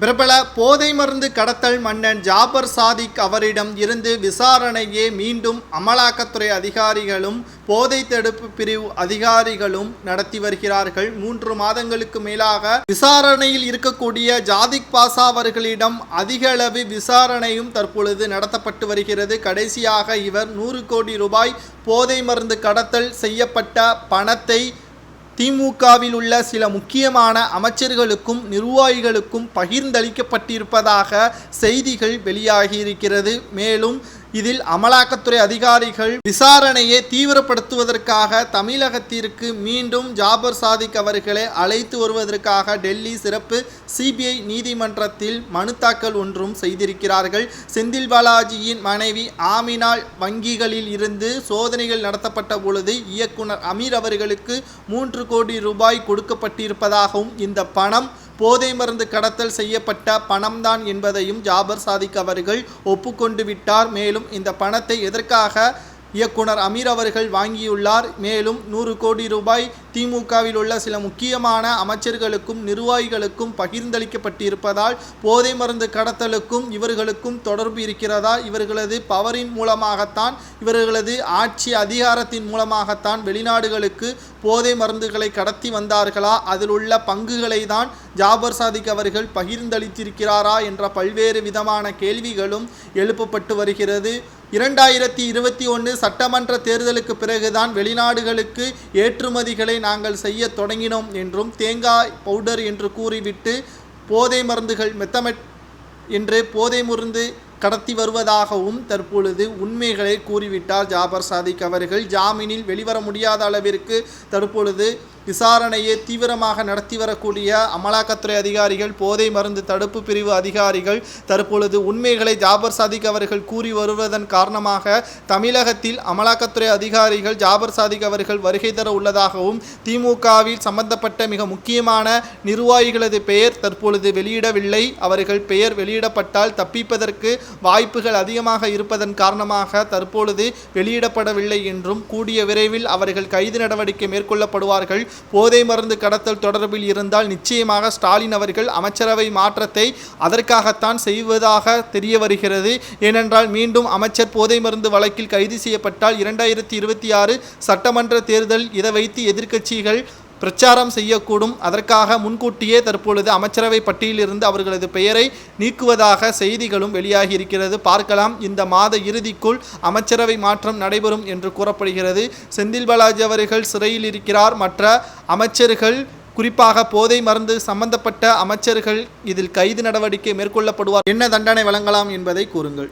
பிரபல போதை மருந்து கடத்தல் மன்னன் ஜாபர் சாதிக் அவரிடம் இருந்து விசாரணையை மீண்டும் அமலாக்கத்துறை அதிகாரிகளும் போதை தடுப்பு பிரிவு அதிகாரிகளும் நடத்தி வருகிறார்கள். 3 மாதங்களுக்கு மேலாக விசாரணையில் இருக்கக்கூடிய ஜாதிக் பாஷா அவர்களிடம் அதிக அளவு விசாரணையும் தற்பொழுது நடத்தப்பட்டு வருகிறது. கடைசியாக இவர் 100 கோடி ரூபாய் போதை மருந்து கடத்தல் செய்யப்பட்ட பணத்தை திமுகவில் உள்ள சில முக்கியமான அமைச்சர்களுக்கும் நிர்வாகிகளுக்கும் பகிர்ந்தளிக்கப்பட்டிருப்பதாக செய்திகள் வெளியாகியிருக்கிறது. மேலும் இதில் அமலாக்கத்துறை அதிகாரிகள் விசாரணையை தீவிரப்படுத்துவதற்காக தமிழகத்திற்கு மீண்டும் ஜாபர் சாதிக் அவர்களை அழைத்து வருவதற்காக டெல்லி சிறப்பு சிபிஐ நீதிமன்றத்தில் மனு தாக்கல் ஒன்றும் செய்திருக்கிறார்கள். செந்தில் பாலாஜியின் மனைவி ஆமினால் வங்கிகளில் இருந்து சோதனைகள் நடத்தப்பட்ட பொழுது இயக்குனர் அமீர் அவர்களுக்கு 3 கோடி ரூபாய் கொடுக்கப்பட்டிருப்பதாகவும் இந்த பணம் போதை மருந்து கடத்தல் செய்யப்பட்ட பணம்தான் என்பதையும் ஜாபர் சாதிக் அவர்கள் ஒப்புக்கொண்டு விட்டார். மேலும் இந்த பணத்தை எதற்காக இயக்குனர் அமீர் அவர்கள் வாங்கியுள்ளார், மேலும் 100 கோடி ரூபாய் திமுகவில் உள்ள சில முக்கியமான அமைச்சர்களுக்கும் நிர்வாகிகளுக்கும் பகிர்ந்தளிக்கப்பட்டிருப்பதால் போதை மருந்து கடத்தலுக்கும் இவர்களுக்கும் தொடர்பு இருக்கிறதா, இவர்களது பவரின் மூலமாகத்தான் இவர்களது ஆட்சி அதிகாரத்தின் மூலமாகத்தான் வெளிநாடுகளுக்கு போதை மருந்துகளை கடத்தி வந்தார்களா, அதில் உள்ள பங்குகளை தான் ஜாபர் சாதிக் அவர்கள் பகிர்ந்தளித்திருக்கிறாரா என்ற பல்வேறு விதமான கேள்விகளும் எழுப்பப்பட்டு வருகிறது. 2021 சட்டமன்ற தேர்தலுக்கு பிறகுதான் வெளிநாடுகளுக்கு ஏற்றுமதிகளை நாங்கள் செய்ய தொடங்கினோம் என்றும் தேங்காய் பவுடர் என்று கூறிவிட்டு போதை மருந்துகள் மெத்தமெட் என்று போதை மருந்து கடத்தி வருவதாகவும் தற்பொழுது உண்மைகளை கூறிவிட்டார் ஜாபர் சாதிக் அவர்கள். ஜாமீனில் வெளிவர முடியாத அளவிற்கு தற்பொழுது விசாரணையை தீவிரமாக நடத்தி வரக்கூடிய அமலாக்கத்துறை அதிகாரிகள் போதை மருந்து தடுப்பு பிரிவு அதிகாரிகள் தற்பொழுது உண்மைகளை ஜாபர் சாதிக் அவர்கள் கூறி வருவதன் காரணமாக தமிழகத்தில் அமலாக்கத்துறை அதிகாரிகள் ஜாபர் சாதிக் அவர்கள் வருகை தர உள்ளதாகவும் திமுகவில் சம்பந்தப்பட்ட மிக முக்கியமான நிர்வாகிகளது பெயர் தற்பொழுது வெளியிடவில்லை. அவர்கள் பெயர் வெளியிடப்பட்டால் தப்பிப்பதற்கு வாய்ப்புகள் அதிகமாக இருப்பதன் காரணமாக தற்பொழுது வெளியிடப்படவில்லை என்றும் கூடிய விரைவில் அவர்கள் கைது நடவடிக்கை மேற்கொள்ளப்படுவார்கள். போதை மருந்து கடத்தல் தொடர்பில் இருந்தால் நிச்சயமாக ஸ்டாலின் அவர்கள் அமைச்சரவை மாற்றத்தை அதற்காகத்தான் செய்வதாக தெரிய வருகிறது. ஏனென்றால் மீண்டும் அமைச்சர் போதை மருந்து வழக்கில் கைது செய்யப்பட்டால் 2026 சட்டமன்ற தேர்தல் இதை வைத்து எதிர்க்கட்சிகள் பிரச்சாரம் செய்யக்கூடும். அதற்காக முன்கூட்டியே தற்பொழுது அமைச்சரவை பட்டியலிருந்து அவர்களது பெயரை நீக்குவதாக செய்திகளும் வெளியாகி இருக்கிறது. பார்க்கலாம், இந்த மாத இறுதிக்குள் அமைச்சரவை மாற்றம் நடைபெறும் என்று கூறப்படுகிறது. செந்தில் பாலாஜி அவர்கள் சிறையில் இருக்கிறார். மற்ற அமைச்சர்கள் குறிப்பாக போதை மருந்து சம்பந்தப்பட்ட அமைச்சர்கள் இதில் கைது நடவடிக்கை மேற்கொள்ளப்படுவார். என்ன தண்டனை வழங்கலாம் என்பதை கூறுங்கள்.